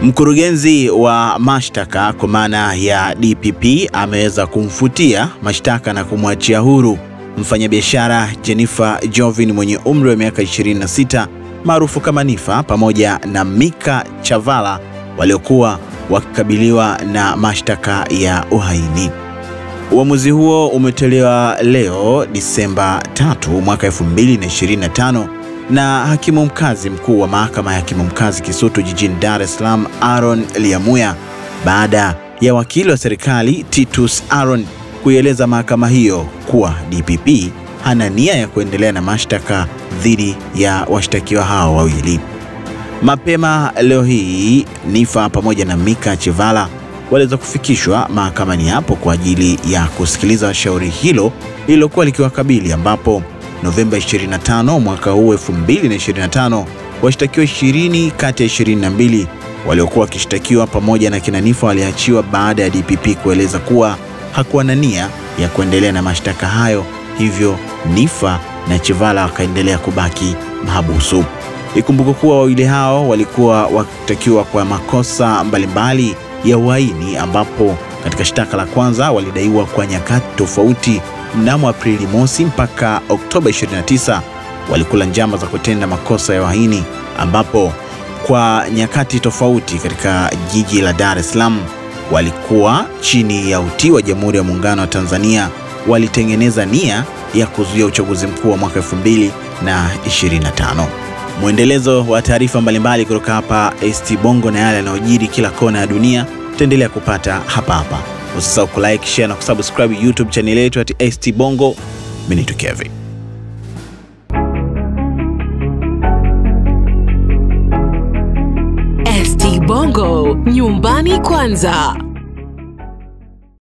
Mkurugenzi wa mashtaka kwa maana ya DPP ameweza kumfutia mashtaka na kumwachia huru mfanyabiashara Jennifer Jovin mwenye umri wa miaka 26 maarufu kama Nifa pamoja na Mika Chavala waliokuwa wakikabiliwa na mashtaka ya uhaini. Uamuzi huo umetolewa leo Disemba 3 mwaka 2025 na hakimu mkazi mkuu wa mahakama ya hakimu mkazi Kisutu jijini Dar es Salaam Aaron Lyamuya, baada ya wakili wa serikali Titus Aaron kuieleza mahakama hiyo kuwa DPP hana nia ya kuendelea na mashtaka dhidi ya washtakiwa hao wawili. Mapema leo hii Nifa pamoja na Mika Chavala waliweza kufikishwa mahakamani hapo kwa ajili ya kusikiliza shauri hilo lililokuwa likiwakabili, ambapo Novemba 25 mwaka huu 2025 washtakiwa 20 kati ya 22 waliokuwa wakishtakiwa pamoja na kina Nifa waliachiwa baada ya DPP kueleza kuwa hakuwa na nia ya kuendelea na mashtaka hayo, hivyo Nifa na Chavala wakaendelea kubaki mahabusu. Ikumbuke kuwa wawili hao walikuwa wakitakiwa kwa makosa mbalimbali ya uhaini, ambapo katika shtaka la kwanza walidaiwa kwa nyakati tofauti mnamo Aprili mosi mpaka Oktoba 29 walikula njama za kutenda makosa ya uhaini, ambapo kwa nyakati tofauti katika jiji la Dar es Salaam walikuwa chini ya utii wa Jamhuri ya Muungano wa Tanzania, walitengeneza nia ya kuzuia uchaguzi mkuu wa mwaka 2025. Mwendelezo wa taarifa mbalimbali kutoka hapa ST Bongo na yale yanayojiri kila kona ya dunia tutaendelea kupata hapa. Usisahau kulike, share na kusubscribe YouTube channel yetu at ST Bongo. Mimi ni Kevin. ST Bongo, nyumbani kwanza.